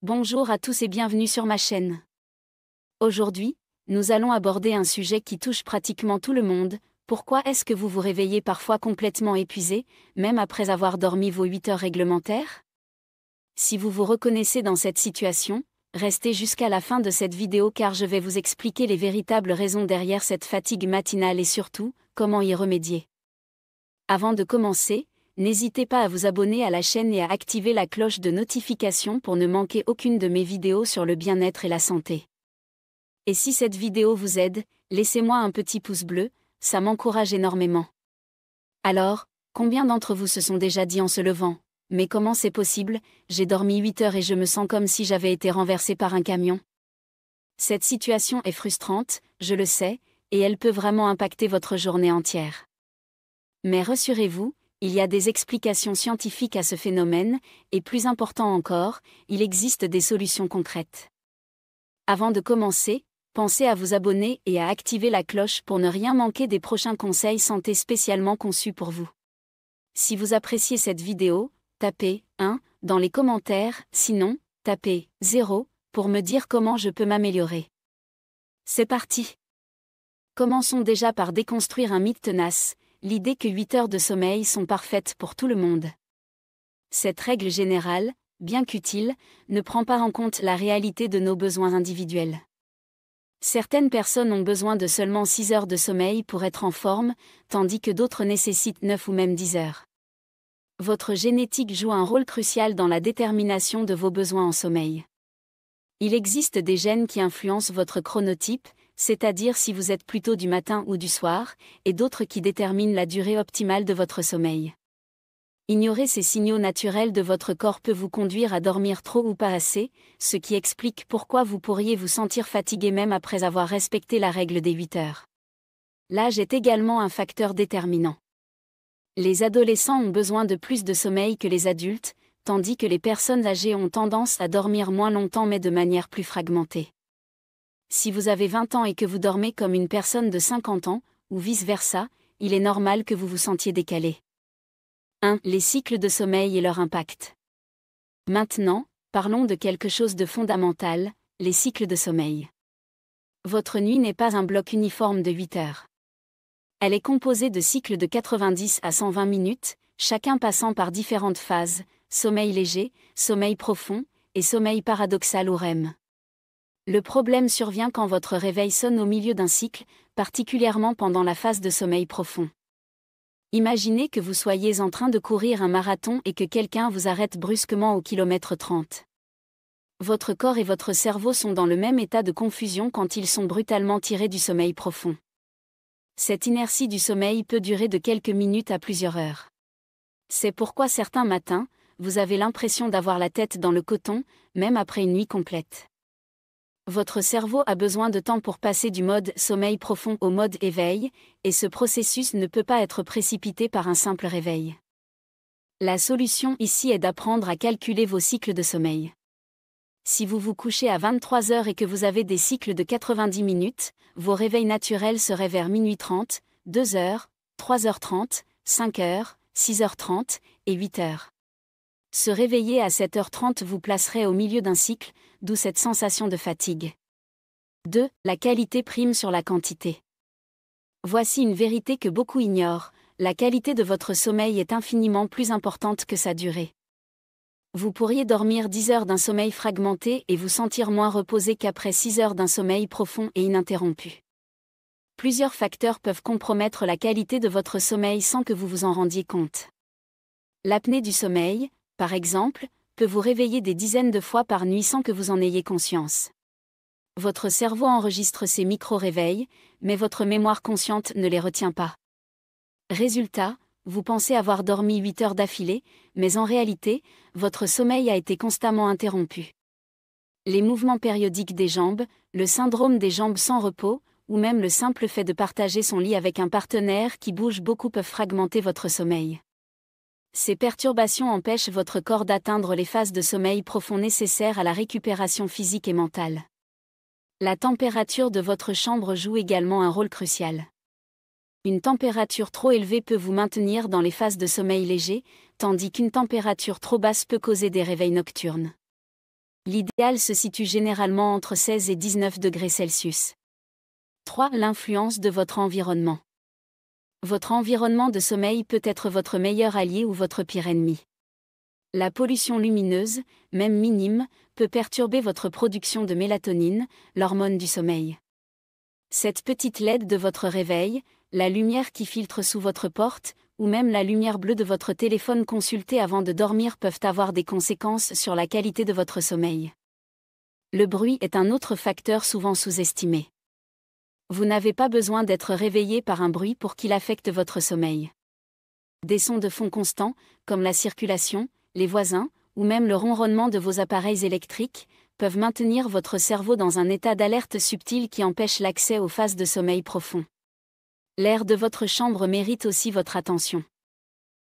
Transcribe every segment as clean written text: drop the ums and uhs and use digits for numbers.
Bonjour à tous et bienvenue sur ma chaîne. Aujourd'hui, nous allons aborder un sujet qui touche pratiquement tout le monde. Pourquoi est-ce que vous vous réveillez parfois complètement épuisé, même après avoir dormi vos 8 heures réglementaires? Si vous vous reconnaissez dans cette situation, restez jusqu'à la fin de cette vidéo car je vais vous expliquer les véritables raisons derrière cette fatigue matinale et surtout, comment y remédier. Avant de commencer, n'hésitez pas à vous abonner à la chaîne et à activer la cloche de notification pour ne manquer aucune de mes vidéos sur le bien-être et la santé. Et si cette vidéo vous aide, laissez-moi un petit pouce bleu, ça m'encourage énormément. Alors, combien d'entre vous se sont déjà dit en se levant: mais comment c'est possible, j'ai dormi 8 heures et je me sens comme si j'avais été renversé par un camion? Cette situation est frustrante, je le sais, et elle peut vraiment impacter votre journée entière. Mais rassurez-vous, il y a des explications scientifiques à ce phénomène, et plus important encore, il existe des solutions concrètes. Avant de commencer, pensez à vous abonner et à activer la cloche pour ne rien manquer des prochains conseils santé spécialement conçus pour vous. Si vous appréciez cette vidéo, tapez 1 dans les commentaires, sinon, tapez 0 pour me dire comment je peux m'améliorer. C'est parti! Commençons déjà par déconstruire un mythe tenace, l'idée que 8 heures de sommeil sont parfaites pour tout le monde. Cette règle générale, bien qu'utile, ne prend pas en compte la réalité de nos besoins individuels. Certaines personnes ont besoin de seulement 6 heures de sommeil pour être en forme, tandis que d'autres nécessitent 9 ou même 10 heures. Votre génétique joue un rôle crucial dans la détermination de vos besoins en sommeil. Il existe des gènes qui influencent votre chronotype, c'est-à-dire si vous êtes plutôt du matin ou du soir, et d'autres qui déterminent la durée optimale de votre sommeil. Ignorer ces signaux naturels de votre corps peut vous conduire à dormir trop ou pas assez, ce qui explique pourquoi vous pourriez vous sentir fatigué même après avoir respecté la règle des 8 heures. L'âge est également un facteur déterminant. Les adolescents ont besoin de plus de sommeil que les adultes, tandis que les personnes âgées ont tendance à dormir moins longtemps mais de manière plus fragmentée. Si vous avez 20 ans et que vous dormez comme une personne de 50 ans, ou vice-versa, il est normal que vous vous sentiez décalé. 1. Les cycles de sommeil et leur impact. Maintenant, parlons de quelque chose de fondamental, les cycles de sommeil. Votre nuit n'est pas un bloc uniforme de 8 heures. Elle est composée de cycles de 90 à 120 minutes, chacun passant par différentes phases: sommeil léger, sommeil profond, et sommeil paradoxal ou REM. Le problème survient quand votre réveil sonne au milieu d'un cycle, particulièrement pendant la phase de sommeil profond. Imaginez que vous soyez en train de courir un marathon et que quelqu'un vous arrête brusquement au kilomètre 30. Votre corps et votre cerveau sont dans le même état de confusion quand ils sont brutalement tirés du sommeil profond. Cette inertie du sommeil peut durer de quelques minutes à plusieurs heures. C'est pourquoi certains matins, vous avez l'impression d'avoir la tête dans le coton, même après une nuit complète. Votre cerveau a besoin de temps pour passer du mode sommeil profond au mode éveil, et ce processus ne peut pas être précipité par un simple réveil. La solution ici est d'apprendre à calculer vos cycles de sommeil. Si vous vous couchez à 23 heures et que vous avez des cycles de 90 minutes, vos réveils naturels seraient vers minuit 30, 2 heures, 3 heures 30, 5 heures, 6 heures 30 et 8 heures. Se réveiller à 7h30 vous placerait au milieu d'un cycle, d'où cette sensation de fatigue. 2. La qualité prime sur la quantité. Voici une vérité que beaucoup ignorent: la qualité de votre sommeil est infiniment plus importante que sa durée. Vous pourriez dormir 10 heures d'un sommeil fragmenté et vous sentir moins reposé qu'après 6 heures d'un sommeil profond et ininterrompu. Plusieurs facteurs peuvent compromettre la qualité de votre sommeil sans que vous vous en rendiez compte. L'apnée du sommeil, par exemple, peut vous réveiller des dizaines de fois par nuit sans que vous en ayez conscience. Votre cerveau enregistre ces micro-réveils, mais votre mémoire consciente ne les retient pas. Résultat, vous pensez avoir dormi 8 heures d'affilée, mais en réalité, votre sommeil a été constamment interrompu. Les mouvements périodiques des jambes, le syndrome des jambes sans repos, ou même le simple fait de partager son lit avec un partenaire qui bouge beaucoup peuvent fragmenter votre sommeil. Ces perturbations empêchent votre corps d'atteindre les phases de sommeil profond nécessaires à la récupération physique et mentale. La température de votre chambre joue également un rôle crucial. Une température trop élevée peut vous maintenir dans les phases de sommeil léger, tandis qu'une température trop basse peut causer des réveils nocturnes. L'idéal se situe généralement entre 16 et 19 degrés Celsius. 3. L'influence de votre environnement. Votre environnement de sommeil peut être votre meilleur allié ou votre pire ennemi. La pollution lumineuse, même minime, peut perturber votre production de mélatonine, l'hormone du sommeil. Cette petite LED de votre réveil, la lumière qui filtre sous votre porte, ou même la lumière bleue de votre téléphone consulté avant de dormir peuvent avoir des conséquences sur la qualité de votre sommeil. Le bruit est un autre facteur souvent sous-estimé. Vous n'avez pas besoin d'être réveillé par un bruit pour qu'il affecte votre sommeil. Des sons de fond constants, comme la circulation, les voisins, ou même le ronronnement de vos appareils électriques, peuvent maintenir votre cerveau dans un état d'alerte subtil qui empêche l'accès aux phases de sommeil profond. L'air de votre chambre mérite aussi votre attention.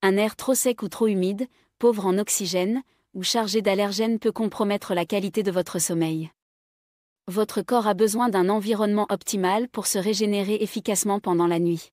Un air trop sec ou trop humide, pauvre en oxygène, ou chargé d'allergènes peut compromettre la qualité de votre sommeil. Votre corps a besoin d'un environnement optimal pour se régénérer efficacement pendant la nuit.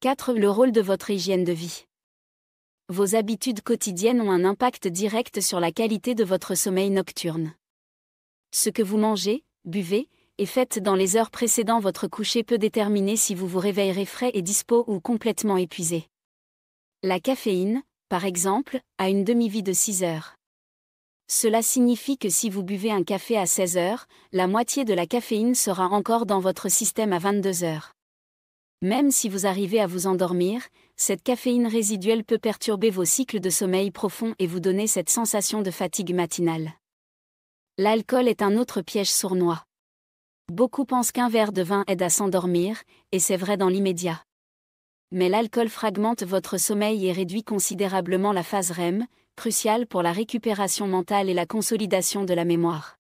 4. Le rôle de votre hygiène de vie. Vos habitudes quotidiennes ont un impact direct sur la qualité de votre sommeil nocturne. Ce que vous mangez, buvez, et faites dans les heures précédant votre coucher peut déterminer si vous vous réveillerez frais et dispo ou complètement épuisé. La caféine, par exemple, a une demi-vie de 6 heures. Cela signifie que si vous buvez un café à 16 heures, la moitié de la caféine sera encore dans votre système à 22 heures. Même si vous arrivez à vous endormir, cette caféine résiduelle peut perturber vos cycles de sommeil profond et vous donner cette sensation de fatigue matinale. L'alcool est un autre piège sournois. Beaucoup pensent qu'un verre de vin aide à s'endormir, et c'est vrai dans l'immédiat. Mais l'alcool fragmente votre sommeil et réduit considérablement la phase REM, cruciale pour la récupération mentale et la consolidation de la mémoire.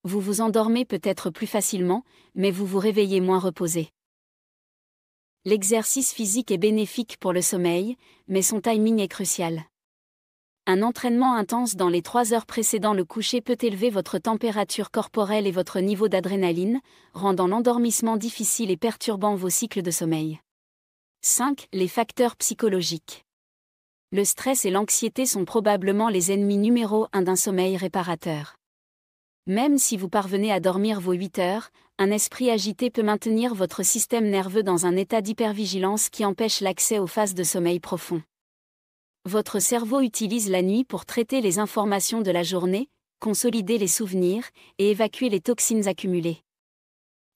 Vous vous endormez peut-être plus facilement, mais vous vous réveillez moins reposé. L'exercice physique est bénéfique pour le sommeil, mais son timing est crucial. Un entraînement intense dans les 3 heures précédant le coucher peut élever votre température corporelle et votre niveau d'adrénaline, rendant l'endormissement difficile et perturbant vos cycles de sommeil. 5. Les facteurs psychologiques. Le stress et l'anxiété sont probablement les ennemis numéro 1 d'un sommeil réparateur. Même si vous parvenez à dormir vos 8 heures, un esprit agité peut maintenir votre système nerveux dans un état d'hypervigilance qui empêche l'accès aux phases de sommeil profond. Votre cerveau utilise la nuit pour traiter les informations de la journée, consolider les souvenirs et évacuer les toxines accumulées.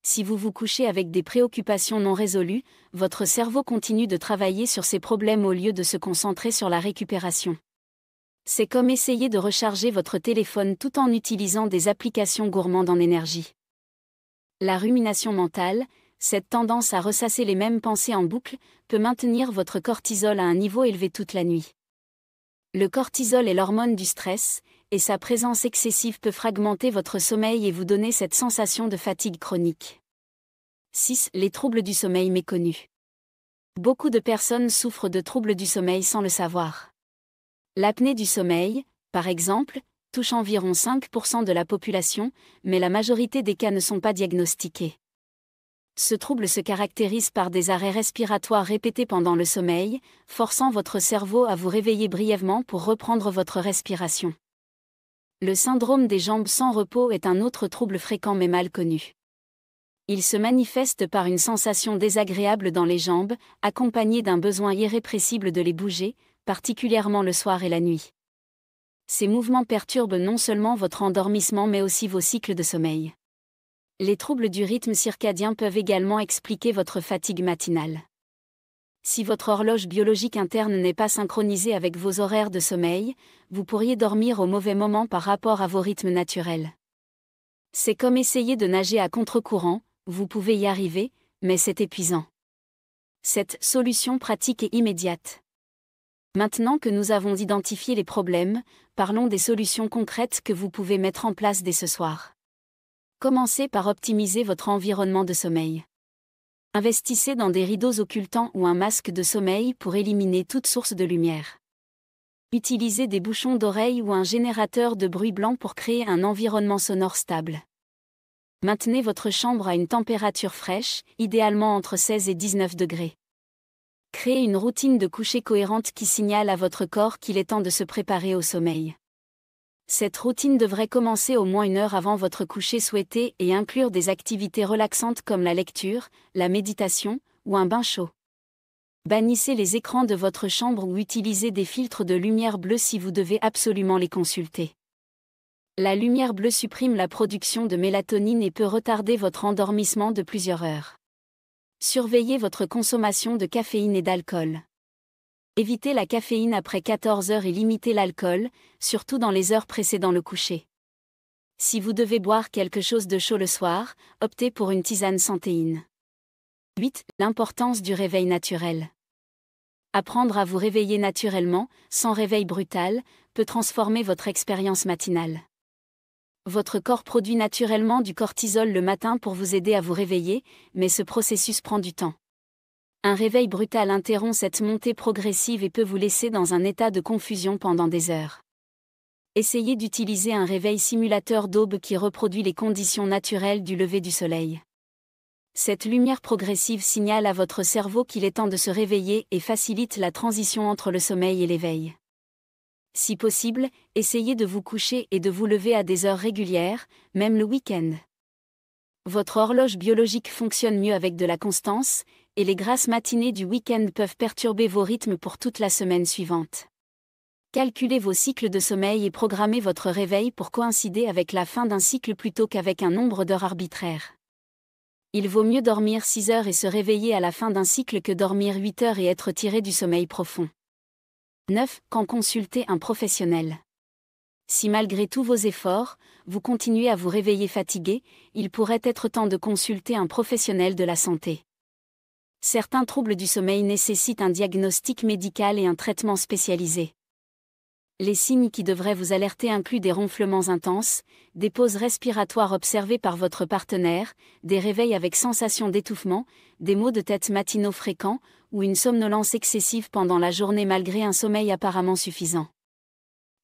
Si vous vous couchez avec des préoccupations non résolues, votre cerveau continue de travailler sur ces problèmes au lieu de se concentrer sur la récupération. C'est comme essayer de recharger votre téléphone tout en utilisant des applications gourmandes en énergie. La rumination mentale, cette tendance à ressasser les mêmes pensées en boucle, peut maintenir votre cortisol à un niveau élevé toute la nuit. Le cortisol est l'hormone du stress, et sa présence excessive peut fragmenter votre sommeil et vous donner cette sensation de fatigue chronique. 6. Les troubles du sommeil méconnus. Beaucoup de personnes souffrent de troubles du sommeil sans le savoir. L'apnée du sommeil, par exemple, touche environ 5% de la population, mais la majorité des cas ne sont pas diagnostiqués. Ce trouble se caractérise par des arrêts respiratoires répétés pendant le sommeil, forçant votre cerveau à vous réveiller brièvement pour reprendre votre respiration. Le syndrome des jambes sans repos est un autre trouble fréquent mais mal connu. Il se manifeste par une sensation désagréable dans les jambes, accompagnée d'un besoin irrépressible de les bouger, particulièrement le soir et la nuit. Ces mouvements perturbent non seulement votre endormissement mais aussi vos cycles de sommeil. Les troubles du rythme circadien peuvent également expliquer votre fatigue matinale. Si votre horloge biologique interne n'est pas synchronisée avec vos horaires de sommeil, vous pourriez dormir au mauvais moment par rapport à vos rythmes naturels. C'est comme essayer de nager à contre-courant, vous pouvez y arriver, mais c'est épuisant. Cette solution pratique est immédiate. Maintenant que nous avons identifié les problèmes, parlons des solutions concrètes que vous pouvez mettre en place dès ce soir. Commencez par optimiser votre environnement de sommeil. Investissez dans des rideaux occultants ou un masque de sommeil pour éliminer toute source de lumière. Utilisez des bouchons d'oreille ou un générateur de bruit blanc pour créer un environnement sonore stable. Maintenez votre chambre à une température fraîche, idéalement entre 16 et 19 degrés. Créez une routine de coucher cohérente qui signale à votre corps qu'il est temps de se préparer au sommeil. Cette routine devrait commencer au moins 1 heure avant votre coucher souhaité et inclure des activités relaxantes comme la lecture, la méditation ou un bain chaud. Bannissez les écrans de votre chambre ou utilisez des filtres de lumière bleue si vous devez absolument les consulter. La lumière bleue supprime la production de mélatonine et peut retarder votre endormissement de plusieurs heures. Surveillez votre consommation de caféine et d'alcool. Évitez la caféine après 14 heures et limitez l'alcool, surtout dans les heures précédant le coucher. Si vous devez boire quelque chose de chaud le soir, optez pour une tisane sans théine. 8. L'importance du réveil naturel. Apprendre à vous réveiller naturellement, sans réveil brutal, peut transformer votre expérience matinale. Votre corps produit naturellement du cortisol le matin pour vous aider à vous réveiller, mais ce processus prend du temps. Un réveil brutal interrompt cette montée progressive et peut vous laisser dans un état de confusion pendant des heures. Essayez d'utiliser un réveil simulateur d'aube qui reproduit les conditions naturelles du lever du soleil. Cette lumière progressive signale à votre cerveau qu'il est temps de se réveiller et facilite la transition entre le sommeil et l'éveil. Si possible, essayez de vous coucher et de vous lever à des heures régulières, même le week-end. Votre horloge biologique fonctionne mieux avec de la constance, et les grasses matinées du week-end peuvent perturber vos rythmes pour toute la semaine suivante. Calculez vos cycles de sommeil et programmez votre réveil pour coïncider avec la fin d'un cycle plutôt qu'avec un nombre d'heures arbitraire. Il vaut mieux dormir 6 heures et se réveiller à la fin d'un cycle que dormir 8 heures et être tiré du sommeil profond. 9. Quand consulter un professionnel. Si malgré tous vos efforts, vous continuez à vous réveiller fatigué, il pourrait être temps de consulter un professionnel de la santé. Certains troubles du sommeil nécessitent un diagnostic médical et un traitement spécialisé. Les signes qui devraient vous alerter incluent des ronflements intenses, des pauses respiratoires observées par votre partenaire, des réveils avec sensation d'étouffement, des maux de tête matinaux fréquents, ou une somnolence excessive pendant la journée malgré un sommeil apparemment suffisant.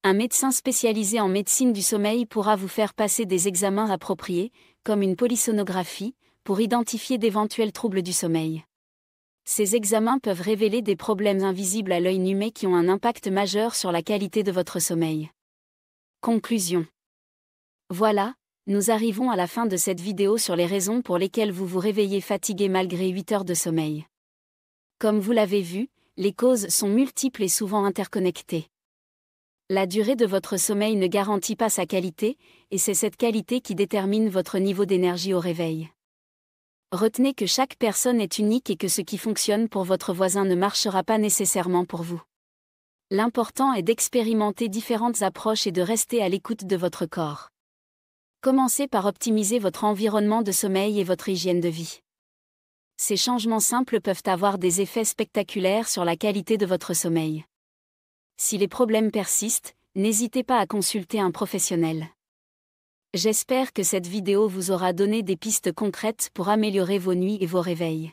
Un médecin spécialisé en médecine du sommeil pourra vous faire passer des examens appropriés, comme une polysonographie, pour identifier d'éventuels troubles du sommeil. Ces examens peuvent révéler des problèmes invisibles à l'œil nu mais qui ont un impact majeur sur la qualité de votre sommeil. Conclusion. Voilà, nous arrivons à la fin de cette vidéo sur les raisons pour lesquelles vous vous réveillez fatigué malgré 8 heures de sommeil. Comme vous l'avez vu, les causes sont multiples et souvent interconnectées. La durée de votre sommeil ne garantit pas sa qualité, et c'est cette qualité qui détermine votre niveau d'énergie au réveil. Retenez que chaque personne est unique et que ce qui fonctionne pour votre voisin ne marchera pas nécessairement pour vous. L'important est d'expérimenter différentes approches et de rester à l'écoute de votre corps. Commencez par optimiser votre environnement de sommeil et votre hygiène de vie. Ces changements simples peuvent avoir des effets spectaculaires sur la qualité de votre sommeil. Si les problèmes persistent, n'hésitez pas à consulter un professionnel. J'espère que cette vidéo vous aura donné des pistes concrètes pour améliorer vos nuits et vos réveils.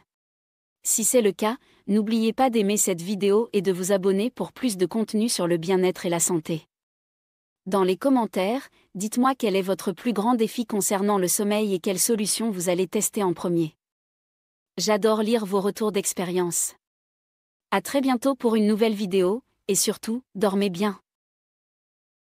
Si c'est le cas, n'oubliez pas d'aimer cette vidéo et de vous abonner pour plus de contenu sur le bien-être et la santé. Dans les commentaires, dites-moi quel est votre plus grand défi concernant le sommeil et quelle solution vous allez tester en premier. J'adore lire vos retours d'expérience. À très bientôt pour une nouvelle vidéo, et surtout, dormez bien.